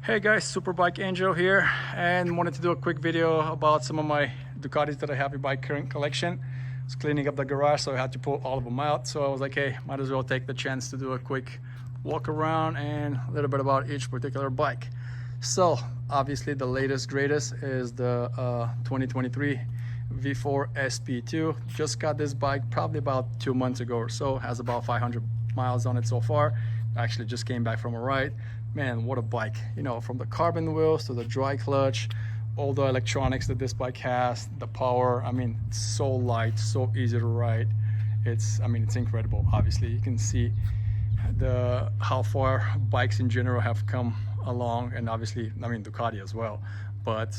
Hey guys, Superbike Angel here, and wanted to do a quick video about some of my Ducatis that I have in my current collection. I was cleaning up the garage, so I had to pull all of them out. So I was like, hey, might as well take the chance to do a quick walk around and a little bit about each particular bike. So obviously the latest greatest is the 2023 V4 SP2. Just got this bike probably about 2 months ago or so. Has about 500 miles on it so far. Actually just came back from a ride. Man, what a bike. You know, from the carbon wheels to the dry clutch, all the electronics that this bike has, the power. I mean, it's so light, so easy to ride. It's incredible. Obviously you can see how far bikes in general have come along, and obviously Ducati as well. But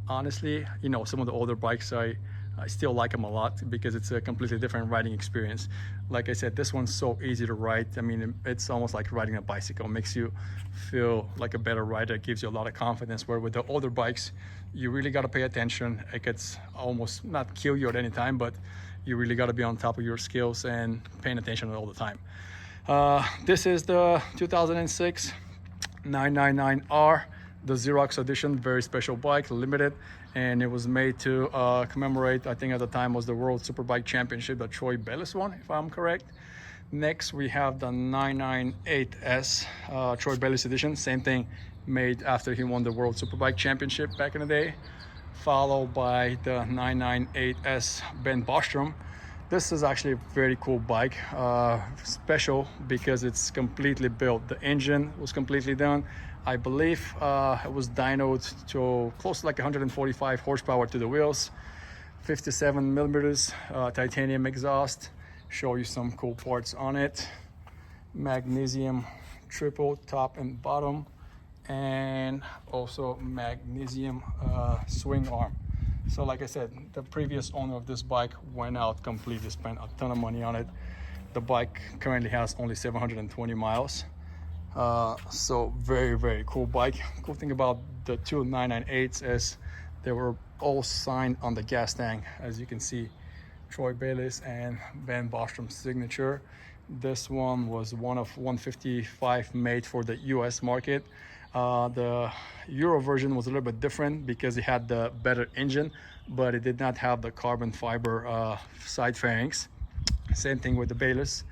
honestly, you know, some of the older bikes I still like them a lot because it's a completely different riding experience. Like I said, this one's so easy to ride. I mean, it's almost like riding a bicycle. It makes you feel like a better rider. It gives you a lot of confidence, where with the older bikes you really got to pay attention. It could almost not kill you at any time, but you really got to be on top of your skills and paying attention all the time. This is the 2006 999R, the Xerox edition, very special bike, limited, and it was made to commemorate, I think at the time was the World Superbike Championship that Troy Bayliss won, if I'm correct. Next we have the 998S, Troy Bayliss edition, same thing, made after he won the World Superbike Championship back in the day, followed by the 998S Ben Bostrom. This is actually a very cool bike, special because it's completely built. The engine was completely done. I believe it was dynoed to close to like 145 horsepower to the wheels, 57 millimeters titanium exhaust. Show you some cool parts on it. Magnesium triple top and bottom, and also magnesium swing arm. So like I said, the previous owner of this bike went out completely, spent a ton of money on it. The bike currently has only 720 miles. So very cool bike. Cool thing about the two 998s is they were all signed on the gas tank. As you can see, Troy Bayliss and Ben Bostrom's signature. This one was one of 155 made for the US market. The Euro version was a little bit different because it had the better engine, but it did not have the carbon fiber side fairings. Same thing with the Bayliss.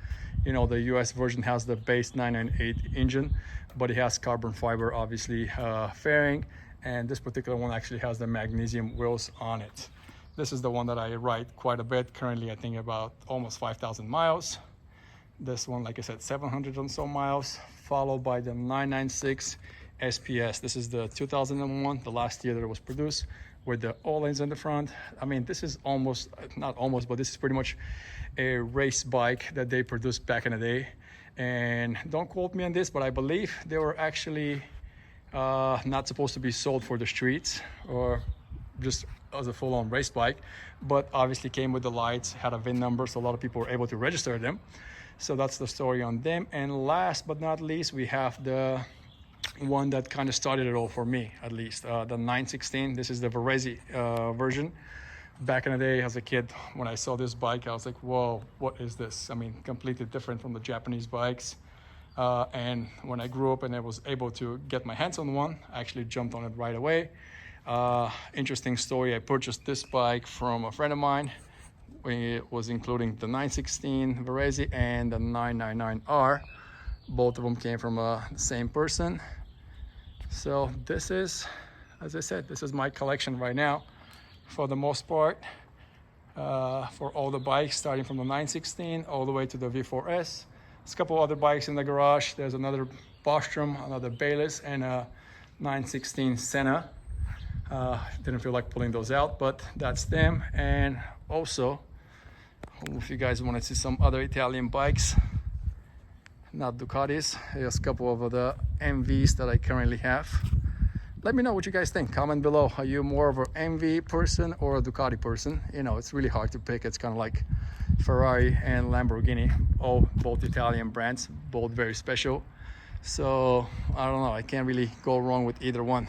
You know, the US version has the base 998 engine, but it has carbon fiber, obviously, fairing, and this particular one actually has the magnesium wheels on it. This is the one that I ride quite a bit currently. I think about almost 5,000 miles. This one, like I said, 700 and so miles, followed by the 996 SPS. This is the 2001, the last year that it was produced, with the O-lanes in the front. I mean, this is not almost, but this is pretty much a race bike that they produced back in the day. And don't quote me on this, but I believe they were actually not supposed to be sold for the streets or just as a full-on race bike, but obviously came with the lights, had a VIN number, so a lot of people were able to register them. So that's the story on them. And last but not least, we have the one that kind of started it all for me, at least, the 916. This is the Varese version. Back in the day as a kid, when I saw this bike, I was like, whoa, what is this? I mean, completely different from the Japanese bikes. And when I grew up and I was able to get my hands on one, I actually jumped on it right away. Interesting story, I purchased this bike from a friend of mine. It was including the 916 Varese and the 999R. Both of them came from the same person. So this is, as I said, this is my collection right now for the most part, for all the bikes, starting from the 916 all the way to the V4S. There's a couple other bikes in the garage. There's another Bostrom, another Bayliss, and a 916 Senna. Didn't feel like pulling those out, but that's them. And also, if you guys want to see some other Italian bikes, not Ducatis, there's a couple of the MVs that I currently have. Let me know what you guys think. Comment below. Are you more of an MV person or a Ducati person? You know, it's really hard to pick. It's kind of like Ferrari and Lamborghini, both Italian brands, both very special. So I don't know, I can't really go wrong with either one.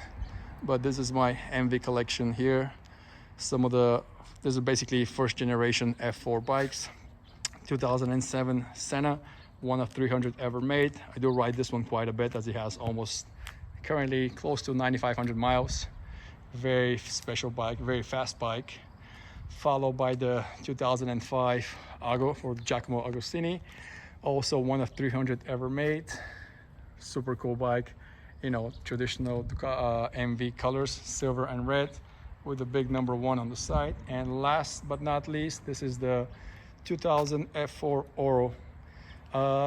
But this is my MV collection here. This is basically first generation F4 bikes. 2007 Senna, one of 300 ever made. I do ride this one quite a bit as it has almost currently close to 9,500 miles. Very special bike, very fast bike. Followed by the 2005 Ago for Giacomo Agostini, also one of 300 ever made. Super cool bike, you know, traditional MV colors, silver and red, with the big number 1 on the side. And last but not least, this is the 2000 F4 Oro.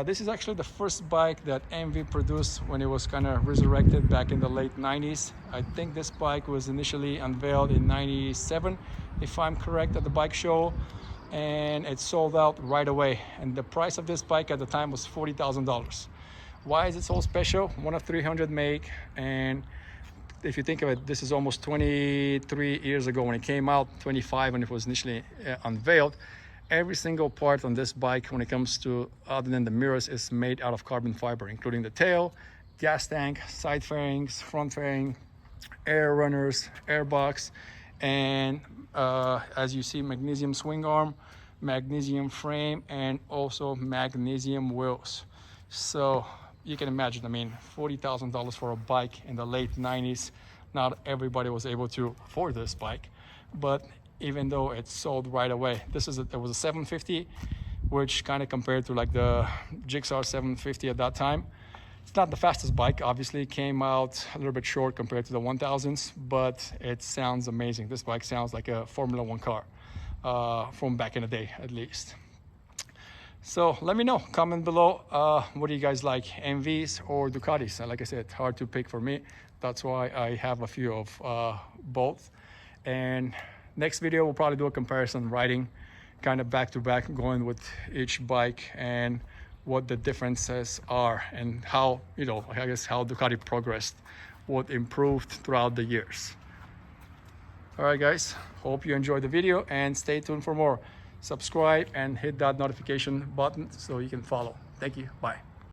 This is actually the first bike that MV produced when it was kind of resurrected back in the late 90s. I think this bike was initially unveiled in 97, if I'm correct, at the bike show, and it sold out right away. And the price of this bike at the time was $40,000. Why is it so special? One of 300 make, and if you think of it, this is almost 23 years ago when it came out, 25 when it was initially unveiled. Every single part on this bike, when it comes to, other than the mirrors, is made out of carbon fiber, including the tail, gas tank, side fairings, front fairing, air runners, air box, and as you see, magnesium swing arm, magnesium frame, and also magnesium wheels. So you can imagine, I mean, $40,000 for a bike in the late 90s. Not everybody was able to afford this bike, but even though it sold right away, it was a 750, which kind of compared to like the Jigsaw 750 at that time. It's not the fastest bike, obviously. It came out a little bit short compared to the 1000s, but it sounds amazing. This bike sounds like a Formula One car from back in the day, at least. So let me know, comment below, what do you guys like, MVs or Ducatis? Like I said, hard to pick for me. That's why I have a few of both. And next video, we'll probably do a comparison riding, kind of back to back, going with each bike and what the differences are and how, you know, I guess how Ducati progressed, what improved throughout the years. All right, guys, hope you enjoyed the video and stay tuned for more. Subscribe and hit that notification button so you can follow. Thank you. Bye.